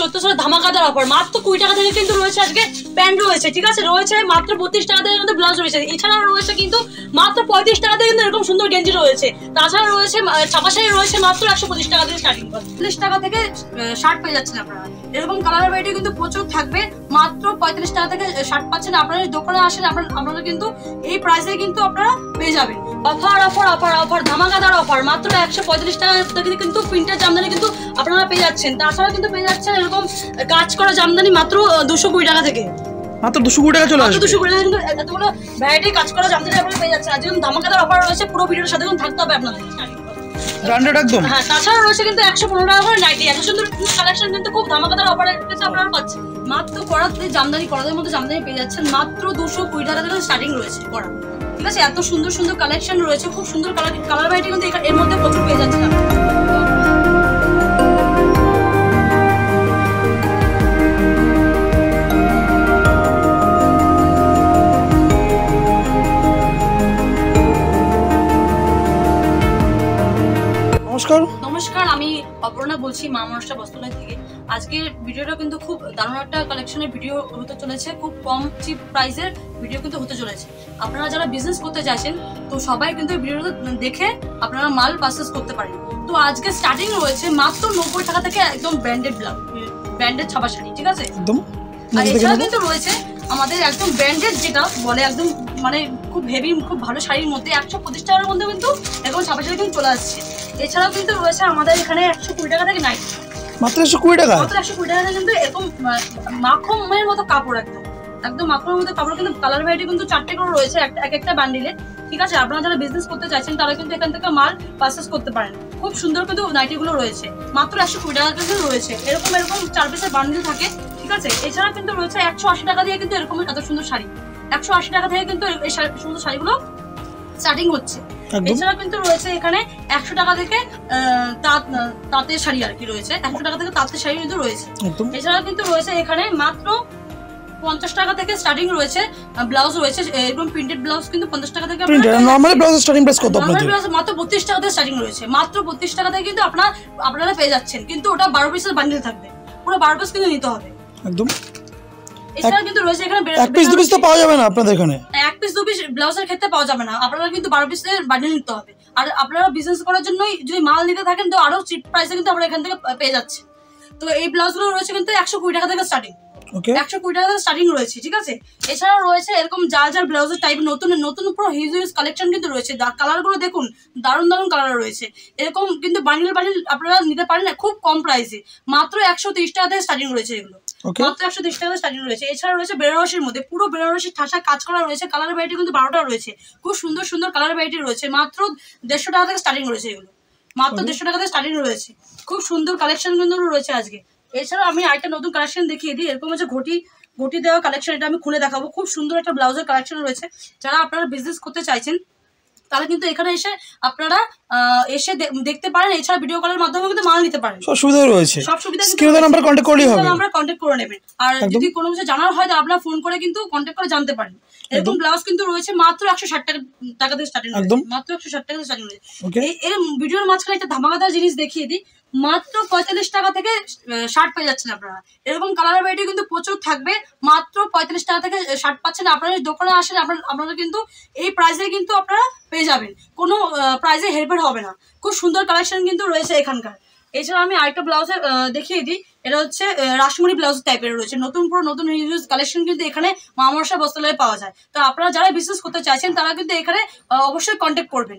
1400 ধামাকাদার offer মাত্র 20 টাকা থেকে কিন্তু রয়েছে আজকে প্যান্ট রয়েছে, ঠিক আছে, রয়েছে মাত্র 32 টাকা থেকে কিন্তু ব্লাউজ রয়েছে। এছাড়াও রয়েছে কিন্তু মাত্র 35 টাকা থেকে কিন্তু এরকম সুন্দর গেঞ্জি রয়েছে। তাছাড়া রয়েছে ছাপা শাড়ি রয়েছে মাত্র 125 টাকা থেকে স্টার্টিং, 40 টাকা থেকে শার্ট পেয়ে যাচ্ছেন আপনারা। এরকম কালার ভ্যারাইটি কিন্তু প্রচুর থাকবে, মাত্র 35 টাকা থেকে শার্ট পাচ্ছেন। আপনারা দোকানে আসেন, আপনারা কিন্তু এই প্রাইসে কিন্তু আপনারা পেয়ে যাবেন। অফার অফার অফার অফার ধামাকাদার অফার মাত্র 145 টাকা থেকে কিন্তু প্রিন্টের জামদানি কিন্তু আপনারা পেয়ে যাচ্ছেন। তাছাড়া কিন্তু পেয়ে যাচ্ছেন এরকম কাজ করা জামদানি মাত্র 220 টাকা থেকে, মাত্র 220 টাকা চলে আসবে। 220 টাকা কিন্তু এতগুলো ভ্যারাইটি কাজ করা জামদানি আপনারা পেয়ে যাচ্ছেন। আজকে ধামাকাদার অফার রয়েছে, পুরো ভিডিওর সাথে থাকতে হবে আপনাদের। ব্র্যান্ডেড একদম। হ্যাঁ, তাছাড়া রয়েছে কিন্তু 115 টাকা করে নাইটি, এত সুন্দর কালেকশন কিন্তু খুব ধামাকাদার অফারের কাছে আপনারা পাচ্ছেন। মাত্র করাতে জামদানি, করাদের মধ্যে জামদানি পেয়ে যাচ্ছেন মাত্র 220 টাকা থেকে স্টার্টিং রয়েছে করা, ঠিক আছে। এত সুন্দর সুন্দর কালেকশন রয়েছে, খুব সুন্দর কালার ভ্যারাইটি কিন্তু এর মধ্যে প্রচুর পেয়ে যাচ্ছেন। নমস্কার, আমি অপর্ণা বলছি মা মনসা বস্ত্রালয় থেকে। আজকের ভিডিওটা কিন্তু খুব দারুণ একটা কালেকশনের ভিডিও হতে চলেছে, খুব কম চিপ প্রাইসের ভিডিও কিন্তু হতে চলেছে। আপনারা যারা বিজনেস করতে চাইছেন তো সবাই কিন্তু ভিডিওটা দেখে আপনারা মাল পারচেজ করতে পারেন। তো আজকে স্টার্টিং রয়েছে মাত্র 90 টাকা থেকে একদম ব্র্যান্ডেড ব্লাউজ, ব্র্যান্ডেড ছাপা শাড়ি, ঠিক আছে। আর এছাড়া কিন্তু রয়েছে আমাদের একদম ব্র্যান্ডেড যেটা বলে একদম মানে খুব হেভি, খুব ভালো শাড়ির মধ্যে 125 টাকার মধ্যে কিন্তু এরকম ছাপা শাড়ি কিন্তু চলে আসছে। এছাড়াও কিন্তু রয়েছে আমাদের এখানে 120 টাকা থেকে নাইটি, মাত্র 120 টাকা, মাত্র 120 টাকা কিন্তু এরকম মাখনের মতো কাপড়, একদম মাখনের মতো কাপড়। কিন্তু কালার ভ্যারাইটি কিন্তু 4টে করে রয়েছে এক একটা বান্ডিলে, ঠিক আছে। আপনারা যারা বিজনেস করতে চাইছেন তারা কিন্তু এখান থেকে মাল পারচেজ করতে পারেন। খুব সুন্দর কিন্তু নাইটি গুলো রয়েছে, মাত্র 120 টাকা কিন্তু রয়েছে। এরকম 4 পিসের বান্ডিল থাকে, ঠিক আছে। এছাড়া কিন্তু রয়েছে 180 টাকা দিয়ে কিন্তু এরকম এত সুন্দর শাড়ি, 180 টাকা থেকে কিন্তু এই সুন্দর শাড়িগুলো স্টার্টিং হচ্ছে। এছাড়া কিন্তু রয়েছে এখানে 100 টাকা থেকে তাঁতের শাড়ি আর কি রয়েছে, 100 টাকা থেকে তাঁতের শাড়ি কিন্তু রয়েছে। এছাড়া কিন্তু রয়েছে এখানে মাত্র 50 টাকা থেকে স্টার্টিং রয়েছে ব্লাউজ রয়েছে, এরকম প্রিন্টেড ব্লাউজ কিন্তু 50 টাকা থেকে। নরমাল ব্লাউজ স্টার্টিং প্রাইস কত আপনাদের? মাত্র 32 টাকা থেকে স্টার্টিং রয়েছে, মাত্র 32 টাকা থেকে কিন্তু আপনারা পেয়ে যাচ্ছেন। কিন্তু ওটা 12 পিসের বান্ডিল থাকবে, পুরো 12 পিস কিন্তু নিতে হবে একদম। এছাড়া কিন্তু রয়েছে এখানে এক পিস দু পিস তো পাওয়া যাবে না আপনাদের এখানে, এক পিস দু পিস ব্লাউজের ক্ষেত্রে পাওয়া যাবে না, আপনারা কিন্তু 12 পিসের বান্ডিল নিতে হবে। আর আপনারা বিজনেস করার জন্য যদি মাল নিতে থাকেন তো আরো চিপ প্রাইসে কিন্তু আমরা এখান থেকে পেয়ে যাচ্ছি। তো এই ব্লাউজগুলো রয়েছে কিন্তু 120 টাকা থেকে স্টার্টিং, 120 টাকা থেকে স্টার্টিং রয়েছে, ঠিক আছে। এছাড়াও রয়েছে এরকম জাল ব্লাউজের টাইপ নতুন পুরো হিউজ কালেকশন কিন্তু রয়েছে। কালার গুলো দেখুন, দারুণ কালার রয়েছে। এরকম কিন্তু বান্ডিল আপনারা নিতে পারেন খুব কম প্রাইসে, মাত্র 130 টাকা থেকে স্টার্টিং রয়েছে এগুলো, মাত্র 130 টাকা স্টার্টিং রয়েছে। এছাড়া রয়েছে বেনারসির মধ্যে পুরো বেনারসির ঠাসা কাজ করা রয়েছে, কালার ভ্যারাইটি কিন্তু 12টা রয়েছে, খুব সুন্দর সুন্দর কালার ভ্যারাইটি রয়েছে। মাত্র 150 টাকা থেকে স্টার্টিং রয়েছে এগুলো, মাত্র 150 টাকা থেকে স্টার্টিং রয়েছে। খুব সুন্দর কালেকশন কিন্তু রয়েছে আজকে। এছাড়া আমি আরেকটা নতুন কালেকশন দেখিয়ে দিই, এরকম হচ্ছে ঘটি দেওয়া কালেকশন, এটা আমি খুলে দেখাবো। খুব সুন্দর একটা ব্লাউজের কালেকশন রয়েছে। যারা আপনারা বিজনেস করতে চাইছেন তাহলে কিন্তু এখানে আপনারা এসে দেখতে পারেন। এছাড়া ভিডিও কলের মাধ্যমে কিন্তু মাল নিতে পারেন, সব সুবিধা রয়েছে, সব সুবিধা নাম্বার কন্টাক্ট করলেই হবে, আমরা কন্টাক্ট করে নেবেন। আর যদি কোনো কিছু জানার হয় তাহলে আপনারা ফোন করে কিন্তু কন্টাক্ট করে জানতে পারেন। এরকম ব্লাউজ কিন্তু রয়েছে মাত্র 160 টাকা থেকে স্টার্টিং, মাত্র 160 টাকা থেকে স্টার্টিং রয়েছে। এর ভিডিওর মাঝখানে একটা ধামাকাদার জিনিস দেখিয়ে দিই, মাত্র 45 টাকা থেকে শার্ট পেয়ে যাচ্ছেন আপনারা। এরকম কালার ভ্যারাইটি কিন্তু প্রচুর থাকবে, মাত্র 45 টাকা থেকে শার্ট পাচ্ছেন। আপনারা দোকানে আসেন, আপনারা কিন্তু এই প্রাইসে কিন্তু আপনারা পেয়ে যাবেন, কোনো প্রাইসে হেরফের হবে না। খুব সুন্দর কালেকশন কিন্তু রয়েছে এখানকার। এছাড়া আমি আরেকটা ব্লাউজের দেখিয়ে দিই, এটা হচ্ছে রাসমণি ব্লাউজ টাইপের রয়েছে, নতুন হিউজ কালেকশন কিন্তু এখানে মা মনসা বস্ত্রালয়ে পাওয়া যায়। তো আপনারা যারা বিজনেস করতে চাইছেন তারা কিন্তু এখানে অবশ্যই কন্ট্যাক্ট করবেন।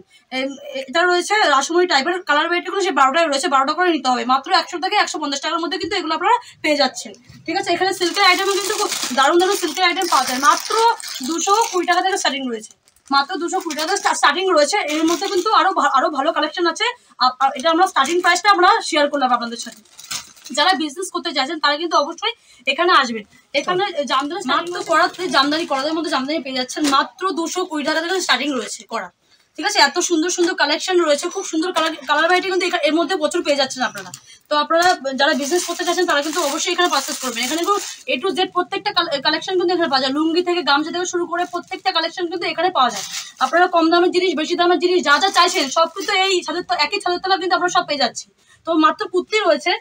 এটা রয়েছে রাসমণি টাইপের, কালার ভ্যারাইটিগুলো সেই 12টায় রয়েছে, 12টা করে নিতে হবে। মাত্র 100 থেকে 150 টাকার মধ্যে কিন্তু এগুলো আপনারা পেয়ে যাচ্ছেন, ঠিক আছে। এখানে সিল্কের আইটেমও কিন্তু খুব দারুণ সিল্কের আইটেম পাওয়া যায়, মাত্র 220 টাকা থেকে স্টার্টিং রয়েছে, মাত্র 220 টাকা স্টার্টিং রয়েছে। এর মধ্যে কিন্তু আরো ভালো কালেকশন আছে। এটা আমরা স্টার্টিং প্রাইসটা আমরা শেয়ার করলাম আপনাদের সাথে। যারা বিজনেস করতে চাইছেন তারা কিন্তু অবশ্যই এখানে আসবেন। এখানে জামদানি মাত্র করাদের মধ্যে জামদানি পেয়ে যাচ্ছেন, মাত্র 220 টাকা থেকে স্টার্টিং রয়েছে করা, ঠিক আছে। এত সুন্দর সুন্দর কালেকশন রয়েছে, খুব সুন্দর কালার ভ্যারাইটি কিন্তু এর মধ্যে প্রচুর পেয়ে যাচ্ছেন আপনারা। তো আপনারা যারা বিজনেস করতে চাইছেন তারা কিন্তু অবশ্যই এখানে পারচেজ করবেন। এখানে কিন্তু A to Z প্রত্যেকটা কালেকশন কিন্তু এখানে পাওয়া যায়, লুঙ্গি থেকে গামছা থেকে শুরু করে প্রত্যেকটা কালেকশন কিন্তু এখানে পাওয়া যায়। আপনারা কম দামের জিনিস, বেশি দামের জিনিস যা চাইছেন সব কিন্তু এই একই ছাদের তলা কিন্তু আপনারা সব পেয়ে যাচ্ছেন। তো মাত্র কুর্তি রয়েছে,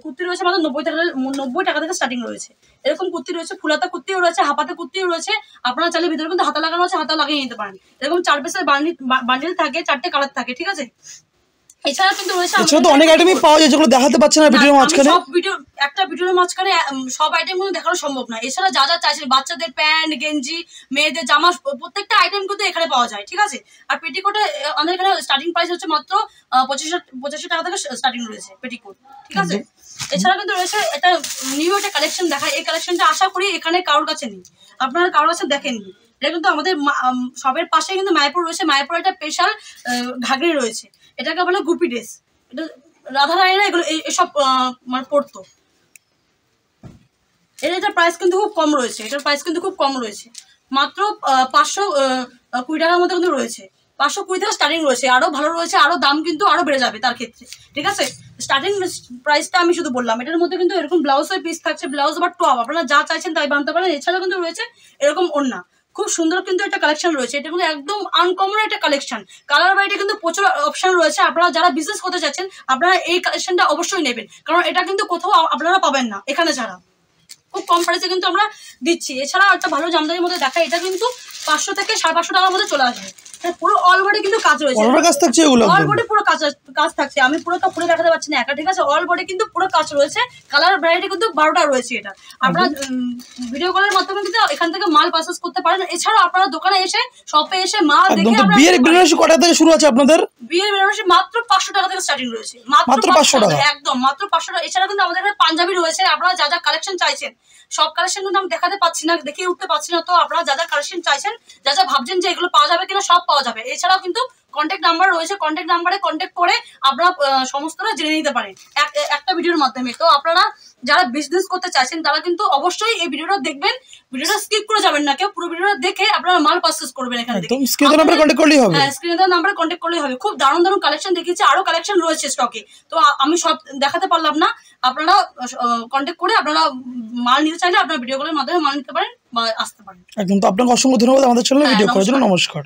কুর্তি রয়েছে মাত্র 90 টাকা থেকে স্টার্টিং রয়েছে। এরকম কুর্তি রয়েছে, ফুলাতা কুর্তিও রয়েছে, হাফাতে কুর্তিও রয়েছে। আপনারা চাইলে ভিতরে কিন্তু হাতা লাগানো আছে, হাতা লাগিয়ে নিতে পারেন। এরকম 4 পিসের বান্ডিল থাকে, 4টে কালার থাকে, ঠিক আছে। এছাড়া কিন্তু রয়েছে তো অনেক আইটেমই পাওয়া যায় যেগুলো দেখাতে পাচ্ছেন না ভিডিওর মাঝখানে। সব একটা ভিডিওর মাঝখানে সব আইটেম কিন্তু দেখানো সম্ভব না। এছাড়া যা যা চাইছেন, বাচ্চাদের প্যান্ট, গেঞ্জি, মেয়েদের জামা, প্রত্যেকটা আইটেম কিন্তু এখানে পাওয়া যায়, ঠিক আছে। আর পেটিকোটে আমাদের এখানে স্টার্টিং প্রাইস হচ্ছে মাত্র 85 টাকা থেকে স্টার্টিং রয়েছে পেটিকোট, ঠিক আছে। এছাড়া কিন্তু রয়েছে এটা নিউ একটা কালেকশন দেখায়। এই কালেকশনটা আশা করি এখানে কারোর কাছে নেই, আপনারা কারোর কাছে দেখেননি। এটা কিন্তু আমাদের সবের পাশে কিন্তু মায়াপুর রয়েছে। মায়াপুর একটা স্পেশাল ঘাগরি রয়েছে, এটাকে বলে গুপি ড্রেস। এটা রাধা রানীরা এগুলো এসব মানে পড়তো। এটার প্রাইস কিন্তু খুব কম রয়েছে, মাত্র 520 টাকার মধ্যে কিন্তু রয়েছে। 520 থেকে স্টার্টিং রয়েছে, আরো ভালো রয়েছে, আরো দাম কিন্তু আরো বেড়ে যাবে তার ক্ষেত্রে, ঠিক আছে। স্টার্টিং প্রাইসটা আমি শুধু বললাম। এটার মধ্যে কিন্তু এরকম ব্লাউজের পিস থাকছে, ব্লাউজ বা টপ, আপনারা যা চাইছেন তাই বানাতে পারেন। এছাড়াও কিন্তু রয়েছে এরকম ওড়না, খুব সুন্দর কিন্তু একটা কালেকশন রয়েছে। এটা কিন্তু একদম আনকমন একটা কালেকশন। কালার বাইটে কিন্তু প্রচুর অপশন রয়েছে। আপনারা যারা বিজনেস করতে চাচ্ছেন আপনারা এই কালেকশনটা অবশ্যই নেবেন, কারণ এটা কিন্তু কোথাও আপনারা পাবেন না এখানে ছাড়া। খুব কম প্রাইসে কিন্তু আমরা দিচ্ছি। এছাড়া একটা ভালো জামদানির মধ্যে দেখা, এটা কিন্তু 500 থেকে 550 টাকার মধ্যে চলে আসবে। পুরো অল বডি কিন্তু কাজ রয়েছে, অল বডি পুরো কাজ থাকছে। আমি পুরোটা খুলে দেখাতে পারছি না একা, ঠিক আছে। অল বডি কিন্তু পুরো কাজ রয়েছে, কালার ভ্যারাইটি কিন্তু 12টা রয়েছে। এটা আপনারা ভিডিও কলের মাধ্যমে কিন্তু এখান থেকে মাল পারচেজ করতে পারেন। এছাড়া আপনারা দোকানে এসে, শপে এসে মাল দেখে বিয়ের বেনারসি কটা থেকে শুরু আছে আপনাদের? বিয়ের বেনারসি মাত্র 500 টাকা থেকে স্টার্টিং রয়েছে, মাত্র 500 টাকা, একদম মাত্র 500 টাকা। এছাড়া কিন্তু আমাদের এখানে পাঞ্জাবি রয়েছে। আপনারা যা যা কালেকশন চাইছেন, সব কালেকশন কিন্তু আমি দেখাতে পাচ্ছি না, দেখিয়ে উঠতে পারছি না। তো আপনারা যা যা কালেকশন চাইছেন, যা যা ভাবছেন যে এগুলো পাওয়া যাবে কিনা, সব পাওয়া যাবে। এছাড়াও কিন্তু কন্ট্যাক্ট নাম্বার রয়েছে, কন্ট্যাক্ট নাম্বারে কন্ট্যাক্ট করে আপনারা সমস্তটা জেনে নিতে পারেন একটা ভিডিওর মাধ্যমে। তো আপনারা যারা বিজনেস করতে চাইছেন তারা কিন্তু অবশ্যই এই ভিডিওটা দেখবেন, ভিডিওটা স্কিপ করে যাবেন না কেউ, পুরো ভিডিওটা দেখে আপনারা মাল পারচেজ করবেন এখান থেকে। স্ক্রিনে নাম্বারে কন্ট্যাক্ট করলেই হবে। হ্যাঁ, স্ক্রিনে নাম্বারে কন্ট্যাক্ট করলেই হবে। খুব দারুণ দারুণ কালেকশন দেখিয়েছি, আরো কালেকশন রয়েছে স্টকে। তো আমি সব দেখাতে পারলাম না, আপনারা কন্ট্যাক্ট করে আপনারা মাল নিতে চাইলে আপনারা ভিডিও কলের মাধ্যমে মাল নিতে পারেন বা আসতে পারেন। একদম। তো আপনাকে অসংখ্য ধন্যবাদ আমাদের চ্যানেলে ভিডিও করার জন্য। নমস্কার।